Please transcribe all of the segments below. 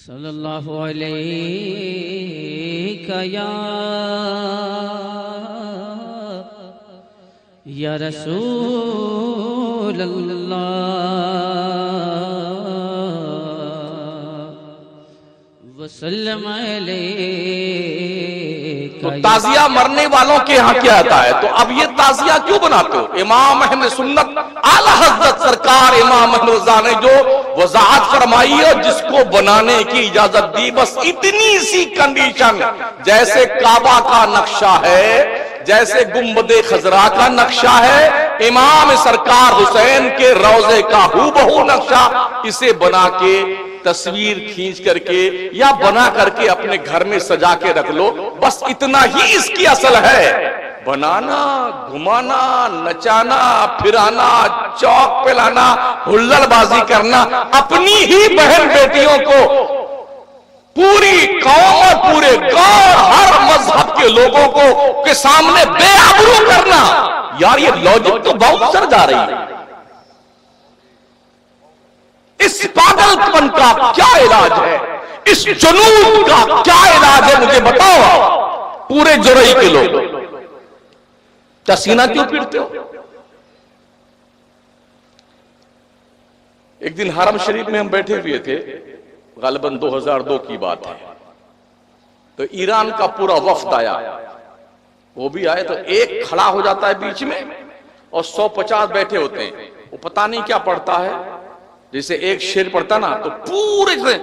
सल्लल्लाहु अलैहि या रसूल अल्लाह वसल्लम तो ताजिया मरने वालों के यहाँ क्या आता है, तो अब ये ताजिया क्यों बनाते हो? इमाम अहले सुन्नत आला हज़रत सरकार इमाम अहमद रज़ा ने जो वज़ाहत फरमाई है, जिसको बनाने की इजाजत दी, बस इतनी सी कंडीशन, जैसे काबा का नक्शा है, जैसे गुंबदे खजरा का नक्शा है, इमाम सरकार हुसैन के रोजे का हूबहू नक्शा, इसे बना के तस्वीर खींच करके या बना करके अपने घर में सजा के रख लो। बस इतना ही इसकी असल है। बनाना, घुमाना, नचाना, फिराना, चौक पे लाना, हुल्लड़बाजी करना, अपनी ही बहन बेटियों को पूरी कौम और पूरे गांव हर मजहब के लोगों को के सामने बेआबरू करना, यार ये लॉजिक तो बहुत सर जा रही है। इस पागलपन का क्या इलाज है? इस जुनून का क्या इलाज है? मुझे बताओ पूरे जुरई के लोग, क्या सीना क्यों पीटते हो? एक दिन हरम शरीफ में हम बैठे हुए थे, गालिबन 2002 की बात है, तो ईरान का पूरा वफ्द आया। वो भी आए तो एक खड़ा हो जाता है बीच में और 150 बैठे होते हैं। वो पता नहीं क्या पढ़ता है, जैसे एक शेर पढ़ता ना तो पूरे से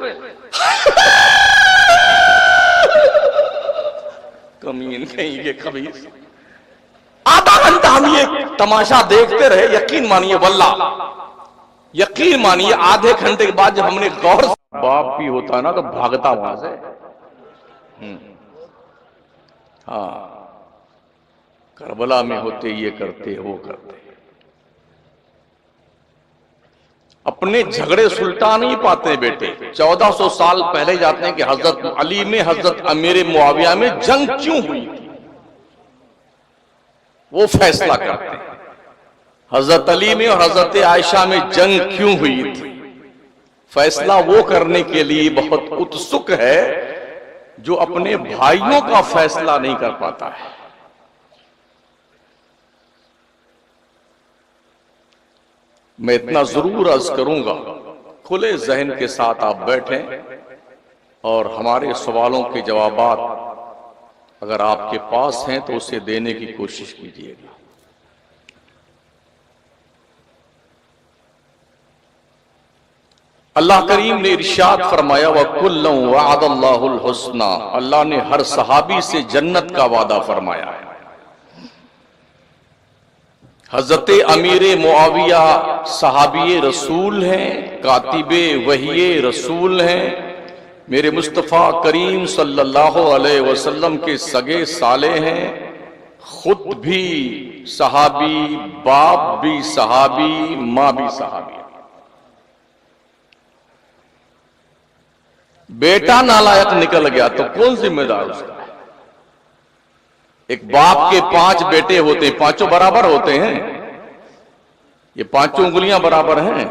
कमीन कहीं के खबीर। आधा घंटा हम ये तमाशा देखते रहे। यकीन मानिए वल्लाह, यकीन मानिए आधे घंटे के बाद जब हमने गौर, बाप भी होता ना तो भागता वहां से। हाँ, करबला में होते ये करते वो करते, अपने झगड़े सुलटा नहीं पाते बेटे। 1400 साल पहले जाते हैं कि हजरत अली में हजरत अमीर मुआविया में जंग क्यों हुई थी, वो फैसला करते हैं। हजरत अली में और हजरत आयशा में जंग क्यों हुई थी, फैसला वो करने के लिए बहुत उत्सुक है जो अपने भाइयों का फैसला नहीं कर पाता है। मैं इतना जरूर अर्ज करूंगा, खुले जहन के साथ आप बैठें और हमारे सवालों के जवाबात अगर आपके पास हैं तो उसे देने की कोशिश कीजिएगा। अल्लाह करीम ने इरशाद फरमाया वकुल्लुम वअदल्लाहुल हुस्ना, अल्लाह ने हर सहाबी से जन्नत का वादा फरमाया है। हजरत अमीर मुआविया सहाबी रसूल हैं, कातिबे वही रसूल हैं, मेरे मुस्तफ़ा करीम सल्लल्लाहु अलैहि वसल्लम के सगे साले हैं, खुद भी सहाबी, बाप भी सहाबी, मां भी सहाबी। बेटा नालायक निकल गया तो कौन जिम्मेदार उसका? एक बाप के 5 बेटे होते हैं, पांचों बराबर होते हैं? ये पांचों उंगलियां बराबर हैं?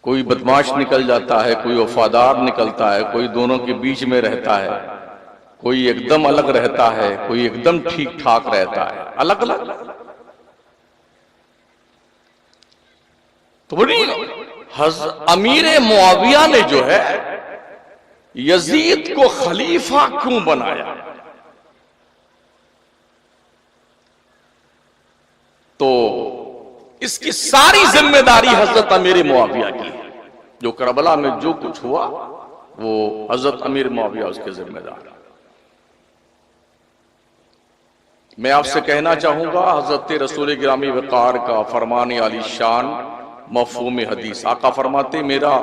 कोई बदमाश निकल जाता है, कोई वफादार निकलता है, कोई दोनों के बीच में रहता है, कोई एकदम अलग रहता है, कोई एकदम ठीक ठाक रहता है, अलग अलग। तो बोलिए अमीर मुआविया ने जो है यजीद को खलीफा क्यों बनाया? तो इसकी सारी जिम्मेदारी हजरत अमीर मुआविया की है। जो करबला में जो कुछ हुआ वो हजरत अमीर मुआविया उसके जिम्मेदार। मैं आपसे कहना चाहूंगा, हजरत रसूल गिरामी वकार का फरमाने आली शान मफहूम हदीस, आका फरमाते मेरा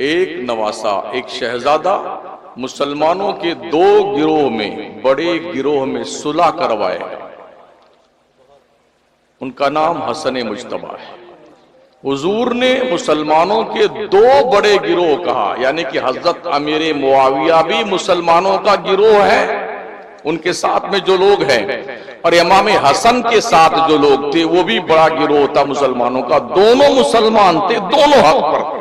एक नवासा, एक शहजादा मुसलमानों के 2 गिरोह में, बड़े गिरोह में सुलह करवाए, उनका नाम हसन मुज्तबा है। हुजूर ने मुसलमानों के 2 बड़े गिरोह कहा, यानी कि हजरत अमीर मुआविया भी मुसलमानों का गिरोह है, उनके साथ में जो लोग हैं और इमाम हसन के साथ जो लोग थे वो भी बड़ा गिरोह था मुसलमानों का। दोनों मुसलमान थे, दोनों हक पर थे।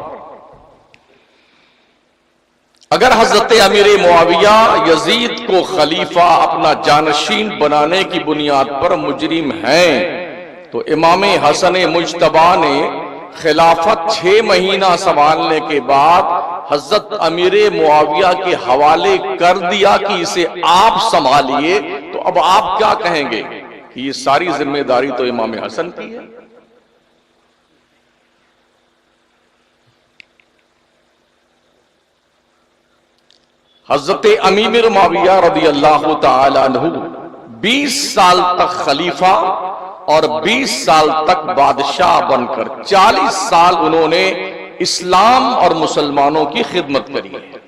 अगर हजरत अमीर मुआविया यजीद को खलीफा अपना जानशीन बनाने की बुनियाद पर मुजरिम हैं, तो इमाम हसन मुज्तबा ने खिलाफत 6 महीना संभालने के बाद हजरत अमीर मुआविया के हवाले कर दिया कि इसे आप संभालिए। तो अब आप क्या कहेंगे कि ये सारी जिम्मेदारी तो इमाम हसन की है? हजरत अमीर मुआविया रदियल्लाहु ताला अन्हु 20 साल तक खलीफा और 20 साल तक बादशाह बनकर 40 साल उन्होंने इस्लाम और मुसलमानों की खिदमत करी है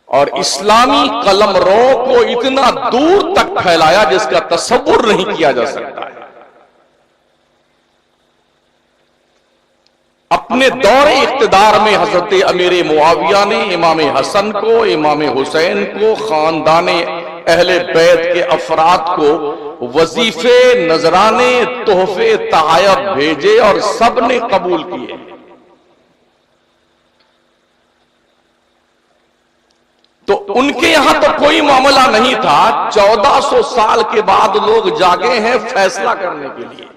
और इस्लामी कलमरों को इतना दूर तक फैलाया जिसका तसव्वुर नहीं किया जा सकता है। अपने दौरे इख्तिदार में हजरत अमीर मुआविया ने इमाम हसन को, इमाम हुसैन को, खानदान अहले बैत के अफराद को वजीफे, नजराने, तोहफे, तहायफ भेजे और सब ने कबूल किए। तो उनके यहां तो कोई मामला नहीं था। 1400 साल के बाद लोग जागे हैं फैसला करने के लिए।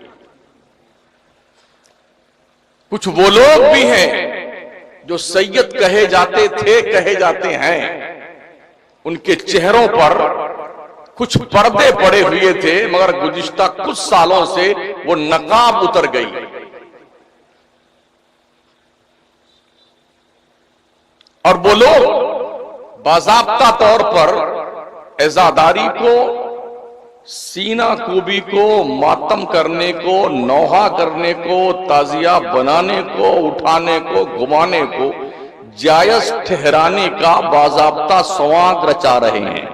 कुछ वो लोग भी हैं जो सैयद कहे जाते थे, कहे जाते हैं, उनके चेहरों पर कुछ पर्दे पड़े हुए थे, मगर गुज़िश्ता कुछ सालों से वो नकाब उतर गई और वो लोग बाज़ाब्ता तौर पर इज़ादारी को, सीना कूबी को, मातम करने को, नौहा करने को, ताजिया बनाने को, उठाने को, घुमाने को जायज ठहराने का बाज़ाब्ता सवांग रचा रहे हैं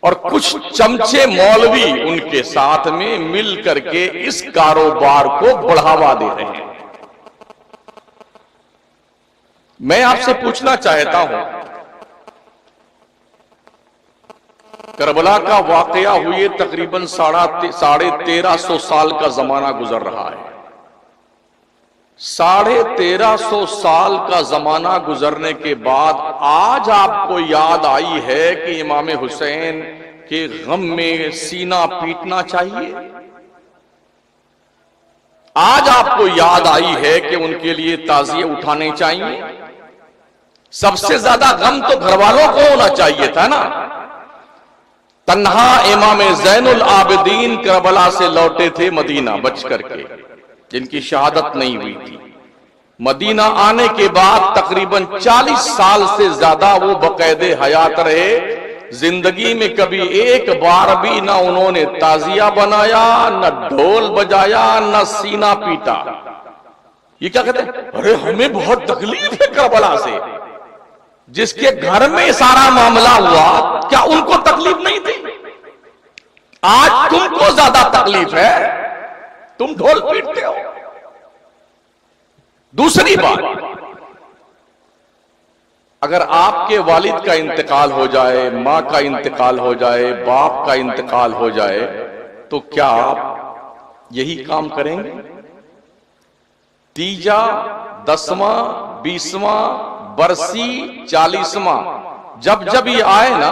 और कुछ चमचे मौलवी उनके साथ में मिल करके इस कारोबार को बढ़ावा दे रहे हैं। मैं आपसे पूछना चाहता हूं, करबला का वाकया हुए तकरीबन 1350 साल का जमाना गुजर रहा है। 1350 साल का जमाना गुजरने के बाद आज आपको याद आई है कि इमाम हुसैन के गम में सीना पीटना चाहिए? आज आपको याद आई है कि उनके लिए ताजिए उठाने चाहिए? सबसे ज्यादा गम तो घर वालों को होना चाहिए था ना। तन्हा इमाम ज़ैनुल आबिदीन करबला से लौटे थे मदीना बच करके, जिनकी शहादत नहीं हुई थी। मदीना आने के बाद तकरीबन 40 साल से ज्यादा वो बकायदे हयात रहे। जिंदगी में कभी एक बार भी ना उन्होंने ताजिया बनाया, न ढोल बजाया, न सीना पीटा। ये क्या कहते हैं? अरे हमें बहुत तकलीफ है करबला से। जिसके घर में सारा मामला हुआ, क्या उनको तकलीफ नहीं थी? आज तुमको ज्यादा तकलीफ है, तुम ढोल पीटते हो। दूसरी बात, अगर आपके वालिद का इंतकाल हो जाए, मां का इंतकाल हो जाए, बाप का इंतकाल हो जाए, तो क्या आप यही काम करेंगे? तीजा, 10वां, 20वां, बरसी, 40वां जब जब ये आए ना,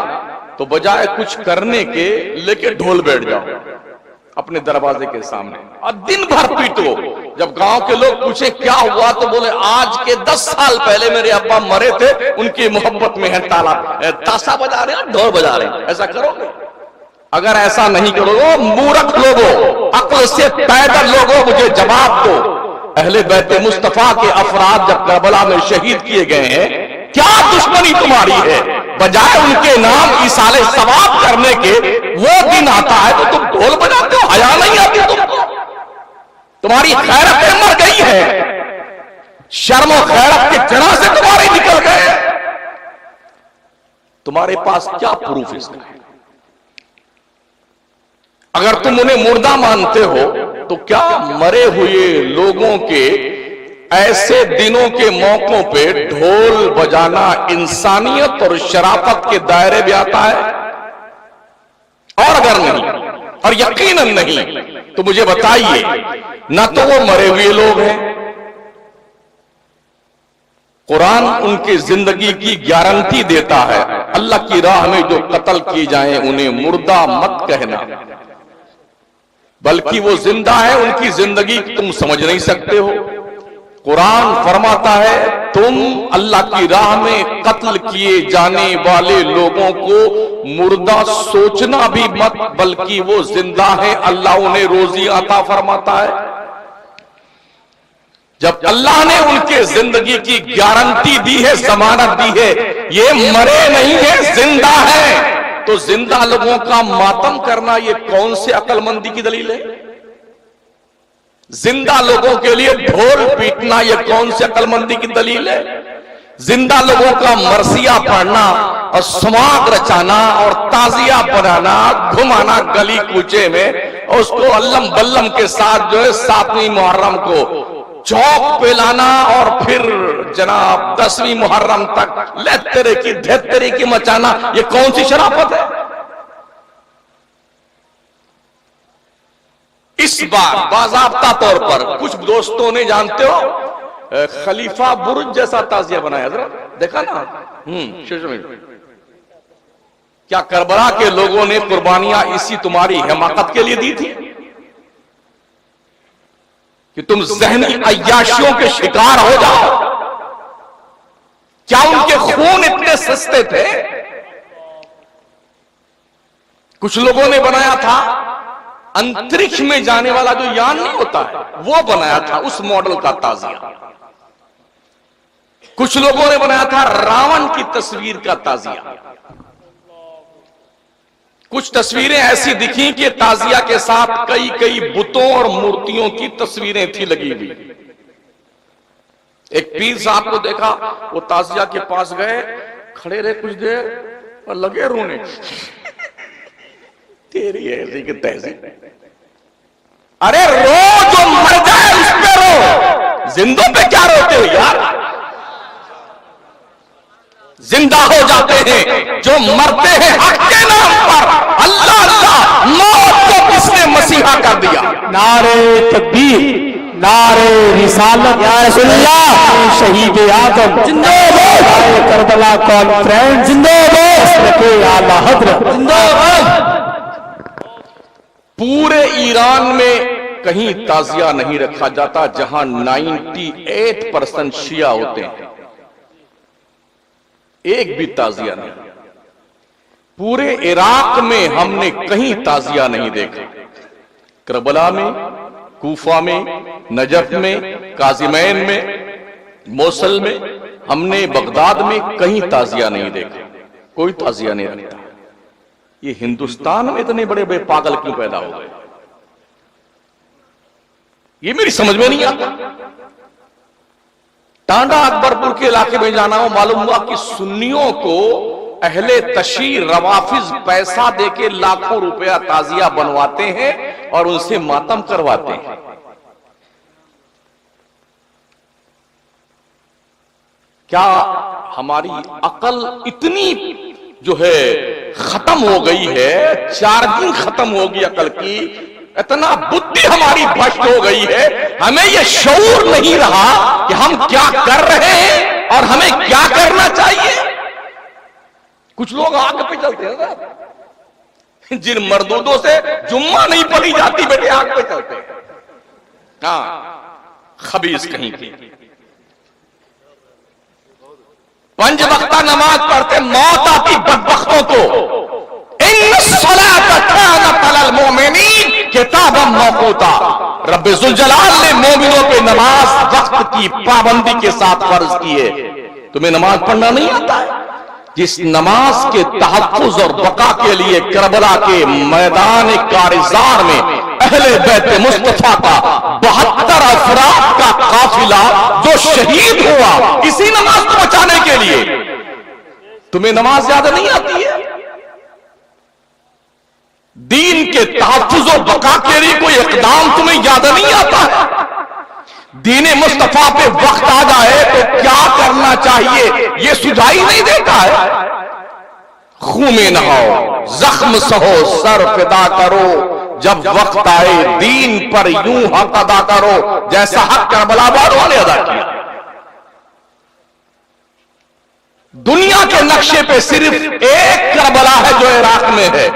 तो बजाय कुछ करने के लेके ढोल बैठ जाओ अपने दरवाजे के सामने और दिन भर पीटो। जब गांव के लोग पूछे क्या हुआ, तो बोले आज के 10 साल पहले मेरे अब्बा मरे थे, उनकी मोहब्बत में है ताशा बजा रहे हैं, ढोल बजा रहे हैं। ऐसा करोगे? अगर ऐसा नहीं करोगे, मूर्ख लोगों, अक्ल से पैदल लोगों, मुझे जवाब दो। अहले बैत मुस्तफा के अफराद जब करबला में शहीद किए गए हैं, क्या दुश्मनी तुम्हारी है? बजाय उनके नाम इसाले सवाब करने के, वो दिन आता है तो तुम ढोल बजाते हो। हया नहीं आती तुमको? तुम्हारी खैरतें मर गई है, शर्म और खैरत के जरा से तुम्हारे निकल गए। तुम्हारे पास क्या प्रूफ इसका है? अगर तुम उन्हें मुर्दा मानते हो, तो क्या मरे हुए लोगों के ऐसे दिनों के मौकों पे ढोल बजाना इंसानियत और शराफत के दायरे में आता है? और अगर नहीं, और यकीनन नहीं, तो मुझे बताइए, ना तो वो मरे हुए लोग हैं, कुरान उनकी जिंदगी की गारंटी देता है, अल्लाह की राह में जो कत्ल किए जाएं उन्हें मुर्दा मत कहना, बल्कि वो जिंदा है, उनकी जिंदगी तुम समझ नहीं सकते हो। कुरान फरमाता है तुम अल्लाह की राह में कत्ल किए जाने वाले लोगों को मुर्दा सोचना भी मत, बल्कि वो जिंदा है, अल्लाह उन्हें रोजी अता फरमाता है। जब अल्लाह ने उनके जिंदगी की गारंटी दी है, जमानत दी है, ये मरे नहीं है, जिंदा है, तो जिंदा लोगों का मातम करना ये कौन से अक्लमंदी की दलील है? जिंदा लोगों के लिए ढोल पीटना ये कौन से अक्लमंदी की दलील है? जिंदा लोगों का मरसिया पढ़ना और समाग रचाना और ताजिया बनाना, घुमाना गली कूचे में, और उसको अल्लम बल्लम के साथ जो है 7वीं मुहर्रम को चौक पे लाना और फिर जनाब 10वीं मुहर्रम तक लेतेरे की धेतेरे की मचाना, ये कौन सी शराफत है? इस बार बाज़ाब्ता तौर पर कुछ दोस्तों ने, जानते हो, खलीफा बुर्ज जैसा ताजिया बनाया, जरा देखा ना? क्या करबला के लोगों ने कुर्बानियां इसी तुम्हारी हिमाकत के लिए दी थी कि तुम ज़हनी अय्याशियों के शिकार हो जाओ? क्या उनके खून इतने सस्ते थे? कुछ लोगों ने बनाया था अंतरिक्ष में जाने वाला जो यान नहीं होता है, वो बनाया था, उस मॉडल का ताजिया। कुछ लोगों ने बनाया था रावण की तस्वीर का ताजिया। कुछ तस्वीरें ऐसी दिखी कि ताजिया के साथ कई कई बुतों और मूर्तियों की तस्वीरें थी लगी हुई। एक पीर साहब को देखा, वो ताजिया के पास गए, खड़े रहे कुछ देर और लगे रोने। तेरी ऐसी की तैसी, अरे रो, जो मर जाए उस पे रो, जिंदों पे क्या रोते हो यार? जिंदा हो जाते हैं जो मरते हैं हक के नाम पर। अल्लाह अल्लाह, मौत को किसने मसीहा कर दिया? नारे तकबीर, नारे रिसालत, या रसूलुल्लाह, शहीद आदम जिंदाबाद, करबला कॉन्फ्रेंस जिंदाबाद, आला हज़रत जिंदाबाद। पूरे ईरान में कहीं ताजिया नहीं रखा जाता जहां 98% शिया होते हैं, एक भी ताजिया नहीं। पूरे इराक में हमने कहीं ताजिया नहीं देखा। करबला में, कूफा में, नजफ में, काजिमैन में, मोसल में, हमने बगदाद में कहीं ताजिया नहीं देखा। कोई ताजिया नहीं रखता। ये हिंदुस्तान में इतने बड़े बड़े पागल क्यों पैदा हो गए, ये मेरी समझ में नहीं आता। टांडा अकबरपुर के इलाके में जाना हो, मालूम हुआ कि सुन्नियों को अहले तशीर रवाफिज पैसा देके लाखों रुपया ताजिया बनवाते हैं और उनसे मातम करवाते हैं। क्या हमारी अकल इतनी जो है खत्म हो गई है, चार्जिंग खत्म हो गई अकल की, इतना बुद्धि हमारी भ्रष्ट हो गई है, हमें यह शऊर नहीं रहा कि हम क्या कर रहे हैं और हमें क्या करना चाहिए। कुछ लोग आग पे चलते हैं ना, जिन मर्दूदों से जुम्मा नहीं पढ़ी जाती, बेटे आग पे चलते हैं। हाँ, खबीस कहीं की। 5 वक्ता नमाज पढ़ते, मौत आती बदबख्तों को। किताबम मौकूता, रब्बे जुल जलाल ने मोमिनों पे नमाज वक्त की पाबंदी के साथ फर्ज की है। तुम्हें नमाज पढ़ना नहीं आता है? जिस नमाज के तहफ्फुज और बका के लिए करबला के मैदान कारिजार में अहले बैत मुस्तफा का 72 अफराद का काफिला जो शहीद हुआ इसी नमाज को बचाने के लिए, तुम्हें नमाज याद नहीं आती है? दीन के तहफ्फुज और बका के लिए कोई इक़दाम तुम्हें याद नहीं आता है? दीने मुस्तफा पे वक्त आ जाए तो क्या करना चाहिए ये सुझाई नहीं देता है। खून में नहाओ, जख्म सहो, सर फिदा करो, जब वक्त आए दीन पर यूं हक अदा करो जैसा हक करबला वालों ने अदा किया। दुनिया के नक्शे पे सिर्फ एक करबला है जो इराक में है,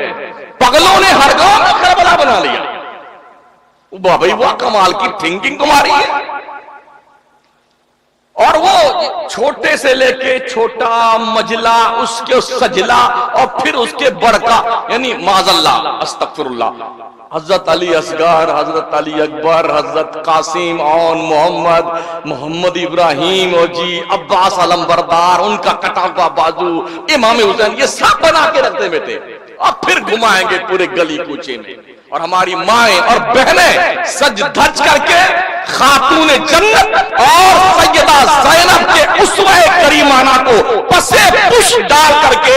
पगलों ने हर गांव में करबला बना लिया। वाह भाई वाह, कमाल की थिंकिंग तुम्हारी है। और वो छोटे से लेके छोटा मजला, उसके सजला, और फिर उसके बड़का, यानी माजल्ला अस्तगफिरुल्लाह, हजरत अली असगर, हजरत अली अकबर, हजरत कासिम और मोहम्मद इब्राहिम और जी अब्बास अलमबरदार, उनका कटा हुआ बाजू, इमाम हुसैन, ये सब बना के रखते बेटे, और फिर घुमाएंगे पूरे गली कूचे में। और हमारी माएं और बहनें सज धज करके खातून जन्नत और सैयदा ज़ैनब के उसवे करीमाना को पसे पुश डाल करके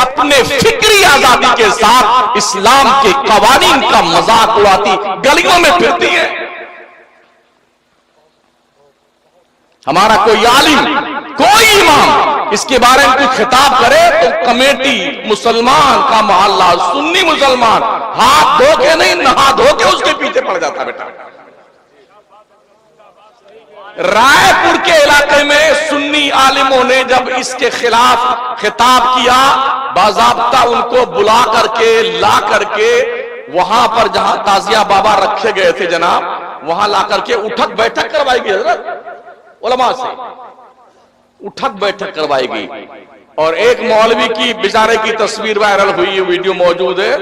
अपने फिक्री आजादी के साथ इस्लाम के कवानीन का मजाक उड़ाती गलियों में फिरती है। हमारा कोई आलिम, कोई इमाम इसके बारे में कुछ खिताब करे तो कमेटी, मुसलमान का मोहल्ला, सुन्नी मुसलमान हाथ धो के नहीं, नहा धो के उसके पीछे पड़ जाता बेटा। रायपुर के इलाके में सुन्नी आलिमों ने जब इसके खिलाफ खिताब किया, बाज़ाब्ता उनको बुला करके ला करके वहां पर जहां ताजिया बाबा रखे गए थे जनाब, वहां ला करके उठक बैठक करवाई गई हज़रत उलमा से, उठक बैठक करवाई गई। और एक मौलवी की बेचारे की तस्वीर वायरल हुई, वीडियो मौजूद है,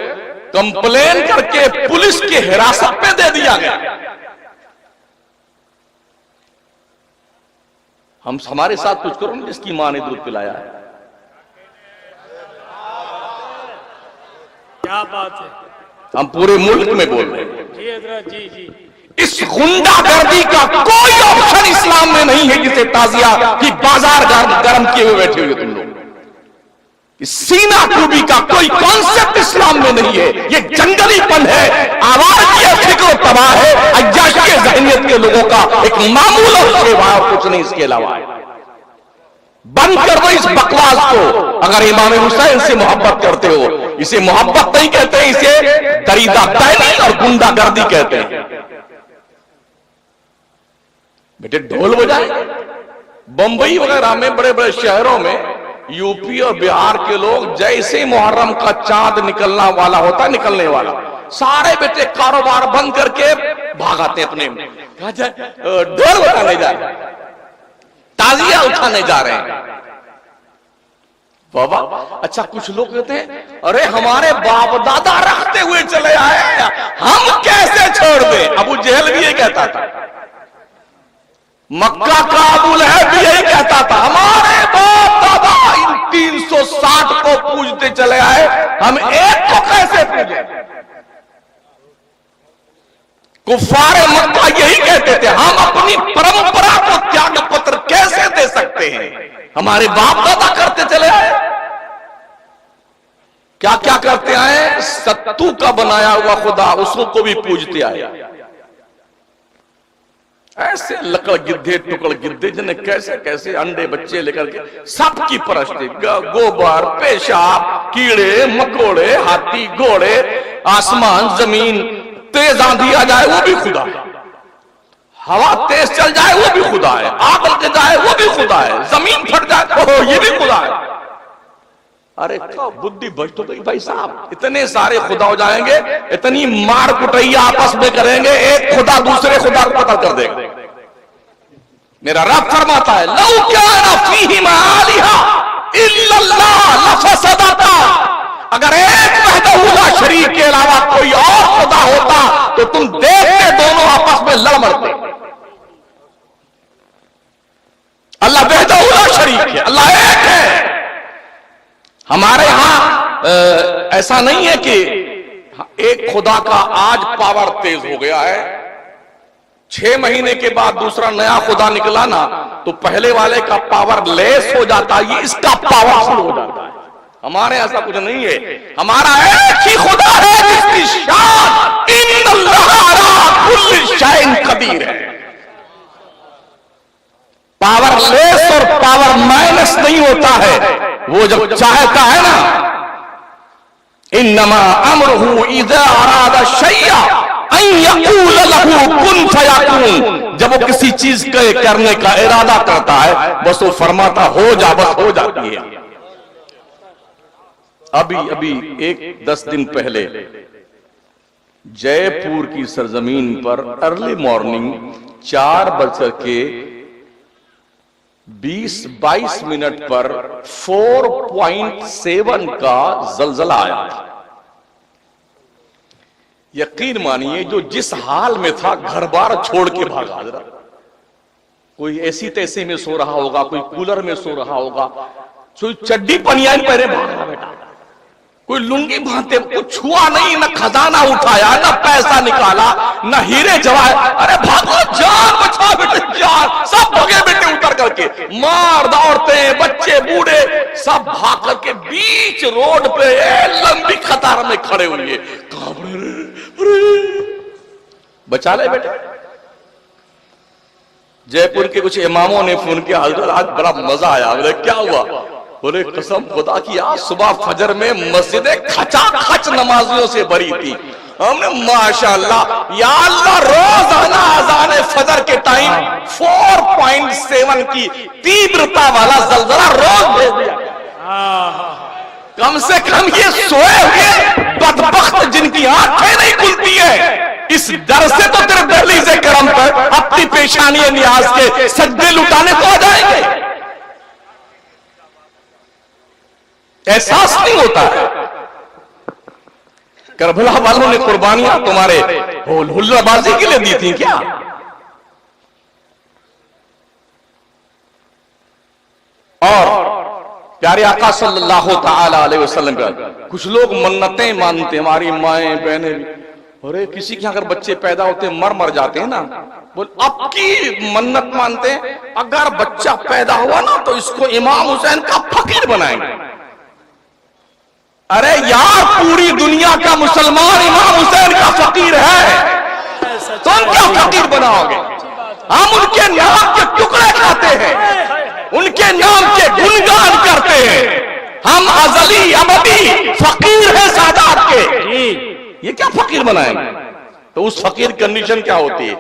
कंप्लेन करके पुलिस की हिरासत में दे दिया गया। हम हमारे साथ कुछ करो ना, जिसकी मां ने दूध पिलाया है। क्या बात है, हम पूरे मुल्क में बोल रहे हैं। जी हजरत, जी जी। इस गुंडागर्दी का कोई ऑप्शन इस्लाम में नहीं है जिसे ताजिया की बाजार गर्म किए हुए बैठे हुए तुम लोग। सीना खूबी का कोई कॉन्सेप्ट इस्लाम में नहीं है, ये जंगलीपन है, आवाज फिक्र तबाह है, अय्याशी ज़हनियत के लोगों का एक मामूल और सेवा, कुछ नहीं इसके अलावा है। बंद कर दो इस बकवास को। अगर इमाम हुसैन से मोहब्बत करते हो, इसे मोहब्बत नहीं कहते, इसे दरीदा बैनी और गुंडागर्दी कहते हैं। बेटे ढोल बजाए, बंबई वगैरह में, बड़े बड़े शहरों में, यूपी और बिहार के लोग जैसे ही मुहर्रम का चांद निकलना वाला होता है, निकलने वाला, सारे बेटे कारोबार बंद करके भागाते अपने में, ढोल बजाने जा रहे, ताजिया उठाने जा रहे हैं। बाबा अच्छा, कुछ लोग कहते हैं अरे हमारे बाप दादा रखते हुए चले आए, हम कैसे छोड़ दें। अबू जहल भी ये कहता था, मक्का का अबू लहब भी यही कहता था, हमारे बाप दादा इन 360 को पूजते चले आए, हम एक को कैसे पूजे। कुफारे मक्का यही कहते थे, हम अपनी परंपरा को त्याग पत्र कैसे दे सकते हैं, हमारे बाप दादा करते चले आए। क्या क्या करते आए, सत्तू का बनाया हुआ खुदा, उसको भी पूजते आए। ऐसे लकड़ गिद्धे, टुकड़ गिद्धे, जिन्हें कैसे कैसे अंडे बच्चे लेकर के सबकी परस्ती, गोबर, पेशाब, कीड़े मकोड़े, हाथी घोड़े, आसमान जमीन, तेज आंधी आ जाए वो भी खुदा है, हवा तेज चल जाए वो भी खुदा है, आग लग जाए वो भी खुदा है, जमीन फट जाए ओहो ये भी खुदा है। अरे क्या बुद्धि भ्रष्ट तो गई भाई साहब, इतने सारे खुदा हो जाएंगे, इतनी मार कुटैया आपस में करेंगे, एक खुदा दूसरे खुदा को कत्ल कर देगा। मेरा रब फरमाता है, लौ काना फीहिमा आलिहा इल्लल्लाह लफसदता, अगर एक वहदहू ला शरीक के अलावा कोई और खुदा होता तो तुम देखते दोनों आपस में लड़ मरते। अल्लाह वहदहू ला शरीक है, अल्लाह एक है। हमारे यहां ऐसा नहीं है कि एक खुदा का आज पावर तेज हो गया है, 6 महीने के बाद दूसरा नया खुदा निकला ना तो पहले वाले का पावर लेस हो जाता है, इसका पावरफुल हो जाता है। हमारे ऐसा कुछ नहीं है, हमारा एक ही खुदा है जिसकी शान इन्नल्लाह अला कुल्लि शैइन कदीर है। पावर लेस और पावर माइनस नहीं होता है, वो जब चाहता है ना इन्नमा अमरुहु इज़ा अरादा शैया अन यक़ूल लहू कुन फयकून। जब वो किसी चीज के करने का इरादा करता है बस वो फरमाता हो जा, बस हो जाती है। अभी 10 दिन पहले जयपुर की सरजमीन पर अर्ली मॉर्निंग 4:20-22 पर 4.7 का जलजला आया था। यकीन मानिए जो जिस हाल में था घर बार छोड़ के भागा। कोई ऐसी तैसी में सो रहा होगा, कोई कूलर में सो रहा होगा, कोई चड्डी पनियान पहने भागा बेटा, कोई लुंगी बांधते, कुछ छुआ नहीं, न खजाना उठाया, न पैसा निकाला, न हीरे जवाहर। अरे भागो, जान बचाओ बेटे, जान। सब भगे बेटे उतर करके, मर्द औरतें बच्चे बूढ़े सब भाग करके बीच रोड पे लंबी कतार में खड़े हुए। बचा ले बेटे। जयपुर के कुछ इमामों ने फोन किया, हजरत आज बड़ा मजा आया। बोले क्या हुआ? बोले कसम खुदा की आज सुबह फजर में मस्जिदें खचाखच नमाजियों से भरी थी। हमने माशाअल्लाह या अल्लाह रोजाना अज़ान फजर के टाइम 4.7 की तीव्रता वाला जलजला रोज भेज दिया। कम से कम ये सोए हुए बदबख्त जिनकी आंखें नहीं खुलती है, इस डर से तो तेरे दहलीज़े करम पर अपनी पेशानी नियाज के सज्जे लुटाने को आ जाएंगे। एहसास नहीं होता है। करबला वालों ने कुर्बानियां तुम्हारे हुल्लाबाजी के लिए दी थी क्या? और प्यारे आका सल्लल्लाहु ताला अलैहि वसल्लम का कुछ लोग मन्नतें मानते, हमारी माएं बहनें। अरे किसी के अगर बच्चे पैदा होते मर जाते हैं ना, बोल अब की मन्नत मानते हैं, अगर बच्चा पैदा हुआ ना तो इसको इमाम हुसैन का फकीर बनाएंगे। अरे यार पूरी दुनिया का मुसलमान इमाम हुसैन का फकीर है, तुम क्या फकीर बनाओगे? हम उनके नाम के टुकड़े खाते हैं, उनके नाम के गुणगान करते हैं। हम अजली अबदी फकीर है सादात के, ये क्या फकीर बनाएंगे? तो उस फकीर कंडीशन क्या होती है?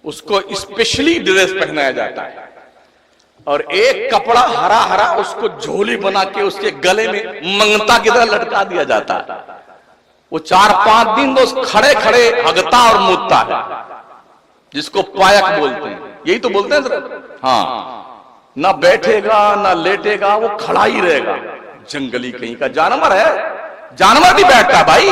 उसको स्पेशली ड्रेस पहनाया जाता है और एक कपड़ा हरा हरा उसको झोली बना के उसके गले में मंगता की तरह लटका दिया जाता है। वो 4-5 दिन तो खड़े खड़े हगता और मूदता है, जिसको पायक बोलते हैं। यही तो बोलते हैं सर। हाँ, ना बैठेगा ना लेटेगा, वो खड़ा ही रहेगा। जंगली कहीं का जानवर है, जानवर भी बैठता है भाई।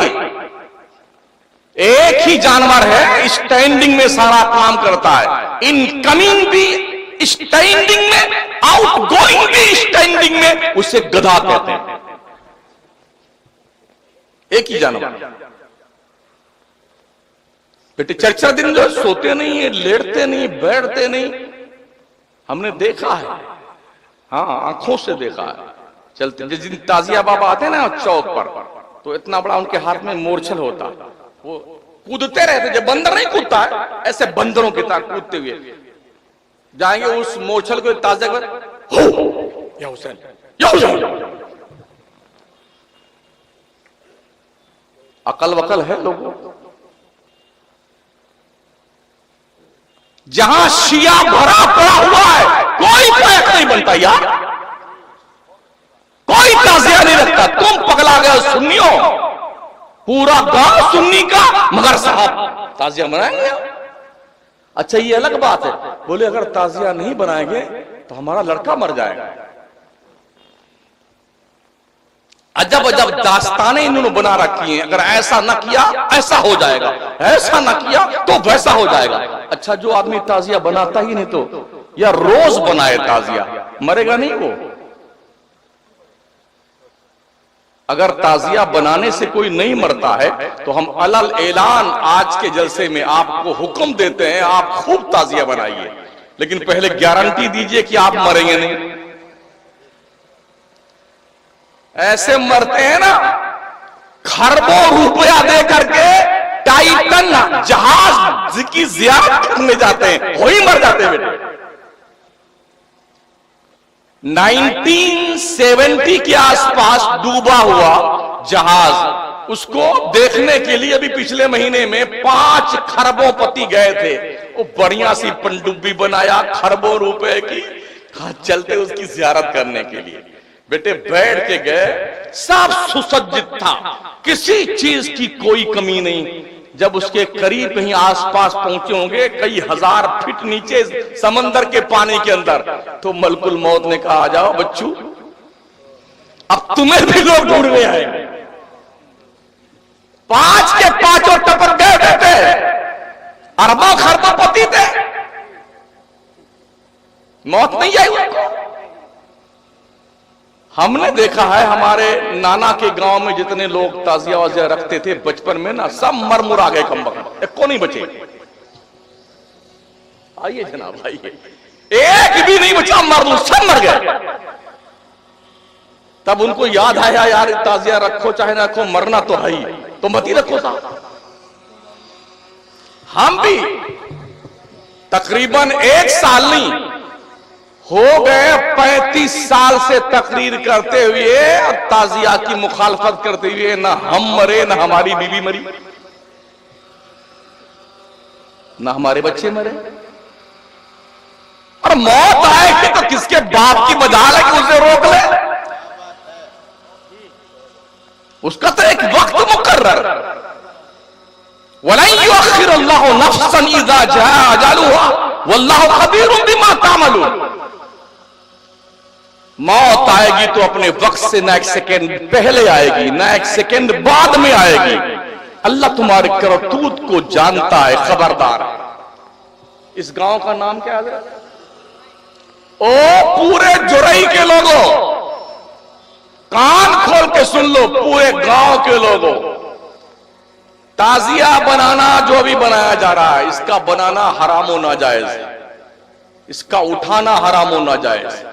एक ही जानवर है, स्टैंडिंग में सारा काम करता है, इनकमिंग भी स्टैंडिंग में, आउटगोइंग भी स्टैंडिंग में। उसे गधा कहते हैं। एक ही जानवर बेटे, 4-4 दिन जो सोते नहीं है, लेटते नहीं, बैठते नहीं, हमने देखा है। हाँ, आंखों से देखा है। चलते जिस दिन ताजिया बाबा आते हैं ना चौक पर, तो इतना बड़ा उनके हाथ में मोरछल होता, वो कूदते रहते। जब बंदर नहीं कूदता है, ऐसे बंदरों की तरह कूदते हुए जाएंगे उस मोरछल को ताजे कर, या हुसैन, या हुसैन। अकल वकल है लोगों। जहां शिया भरा पड़ा हुआ है, कोई पैक नहीं बनता यार, कोई ताजिया नहीं रखता। तुम पगला गए सुन्नियों, पूरा गांव सुन्नी का, मगर साहब ताजिया बनाएंगे। अच्छा ये अलग बात है, बोले अगर ताजिया नहीं बनाएंगे तो हमारा लड़का मर जाएगा। अजब अजब दास्तानें इन्होंने बना रखी हैं। अगर ऐसा ना किया ऐसा हो जाएगा, ऐसा ना किया तो वैसा हो जाएगा। अच्छा जो आदमी ताजिया बनाता ही नहीं तो या रोज बनाए ताजिया, मरेगा नहीं वो। अगर ताजिया बनाने से कोई नहीं मरता है तो हम अलल ऐलान आज के जलसे में आपको हुक्म देते हैं, आप खूब ताजिया बनाइए, लेकिन पहले गारंटी दीजिए कि आप मरेंगे नहीं। ऐसे मरते हैं ना, खरबों रुपया दे करके टाइटन जहाज की जियारत करने जाते हैं, वही मर जाते हैं बेटे। 1970 के आसपास डूबा हुआ जहाज, उसको देखने के लिए अभी पिछले महीने में 5 खरबोपति गए थे। वो बढ़िया सी पनडुब्बी बनाया खरबों रुपए की, चलते उसकी जियारत करने के लिए। बेटे बैठ के गए, सब सुसज्जित था, किसी चीज की कोई कमी नहीं। जब उसके करीब कहीं आसपास पहुंचे होंगे, कई हजार फीट नीचे समंदर के पानी के अंदर, तो मलकुल मौत ने कहा, आ जाओ बच्चू, अब तुम्हें भी लोग ढूंढने आए। 5 के 5 टपक गए बेटे, अरबों खरबोपति थे, मौत नहीं आई उनको। हमने देखा है हमारे नाना के गांव में जितने लोग ताजिया वाजिया रखते थे बचपन में ना, सब मरमुरा गए कमबख्त, एक को नहीं बचे। आइए जनाब आइए, एक भी नहीं बचा, मर सब मर गए। तब उनको याद आया यार ताजिया रखो चाहे ना रखो, मरना तो है ही, तो मत ही रखो साहब। हम भी तकरीबन 1 साल नहीं हो गए 35 साल से तकरीर करते हुए और ताजिया की मुखालफत करते हुए, ना हम मरे ना हमारी बीवी मरी ना हमारे बच्चे मरे। और मौत आएगी तो किसके बाप की मजाल है कि उसे रोक ले? उसका तो एक वक्त मुकर्रर, वलन युअख्खिरुल्लाहु नफ्सन इज़ा जाअ अजलुहा वल्लाहु खबीरुम बिमा तामलून। मौत आएगी तो अपने वक्त से ना एक सेकंड पहले आएगी ना एक सेकंड बाद में आएगी। अल्लाह तुम्हारे करतूत को जानता है, खबरदार। इस गांव का नाम क्या है? ओ पूरे जुरई के लोगों, कान खोल के सुन लो, पूरे गांव के लोगों, ताजिया बनाना जो भी बनाया जा रहा है, इसका बनाना हराम हो नाजायज, इसका उठाना हराम हो नाजायज,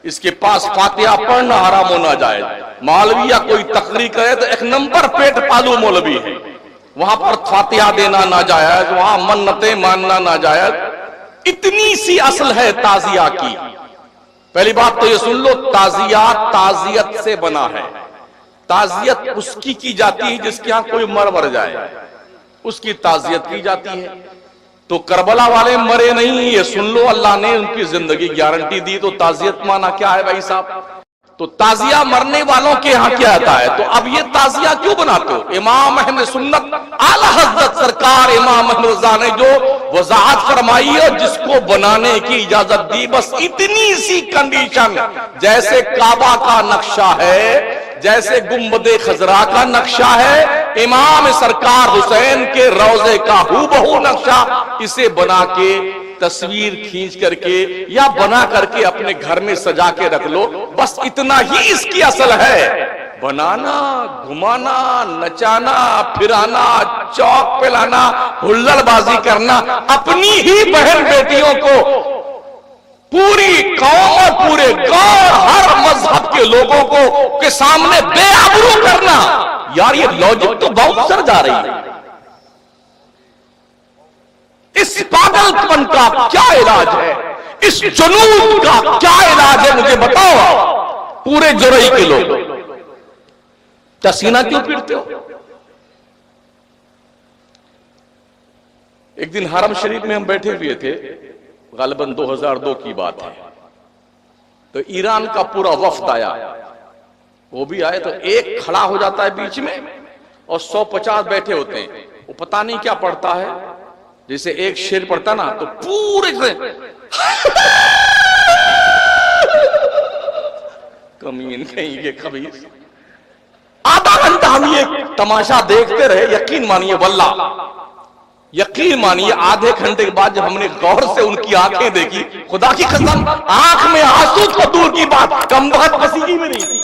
इसके पास फातिहा पढ़ना हराम हो नाजायज। मौलवी या कोई तकरीर करे तो 1 नंबर पेट पालू मौलवी है, वहां पर फातिहा देना नाजायज, वहां मन्नतें मानना नाजायज। इतनी सी असल है ताजिया की। पहली बात तो ये सुन लो, ताजिया ताजियत से बना है। ताजियत उसकी की जाती है जिसके यहां कोई मर जाए, उसकी ताजियत की जाती है। तो करबला वाले मरे नहीं, ये सुन लो, अल्लाह ने उनकी जिंदगी गारंटी दी। तो ताजियत माना क्या है भाई साहब? तो ताजिया मरने वालों के यहां क्या आता है? तो अब ये ताजिया क्यों बनाते हो? इमाम अहले सुन्नत आला हज़रत सरकार इमाम अहमद रज़ा ने जो वज़ाहत फरमाई है, जिसको बनाने की इजाजत दी, बस इतनी सी कंडीशन, जैसे काबा का नक्शा है, जैसे गुंबदे खजरा का नक्शा है, इमाम सरकार हुसैन के रोजे का हूबहू नक्शा, इसे बना के तस्वीर खींच करके या बना करके अपने घर में सजा के रख लो। बस इतना ही इसकी असल है। बनाना, घुमाना, नचाना, फिराना, चौक पे लाना, हुल्लड़बाजी करना, अपनी ही बहन बेटियों को पूरी कौम और पूरे गांव, हर मजहब के लोगों को के सामने बेआबरू करना, यार ये लॉजिक तो बहुत सर जा रही है। इस पागलपन का क्या इलाज है? इस जुनून का क्या इलाज है? मुझे बताओ पूरे जुरई के लोग, सीना क्यों पीटते हो? एक दिन हरम शरीफ में हम बैठे हुए थे, गालिबन 2002 की बात है। तो ईरान का पूरा वफ्द आया, वो भी आए, तो एक खड़ा हो जाता है बीच में और 150 बैठे होते हैं। वो पता नहीं क्या पढ़ता है, जैसे एक शेर पढ़ता ना तो पूरे से कमीन कहीं के खबीर। आधा घंटा हम ये तमाशा देखते रहे। यकीन मानिए वल्लाह, यकीन मानिए आधे घंटे के बाद जब हमने गौर से उनकी आंखें देखी, खुदा की कसम आंख में आंसू तो दूर की बात, कमबख्त पसीने में नहीं थी।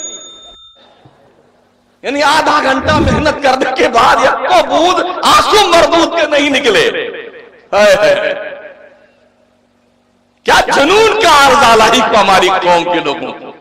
यानी आधा घंटा मेहनत करने के बाद या बूंद आंसू मरदूद के नहीं निकले। क्या जुनून का अर्ज़ आला ही को हमारी कौम के लोगों को।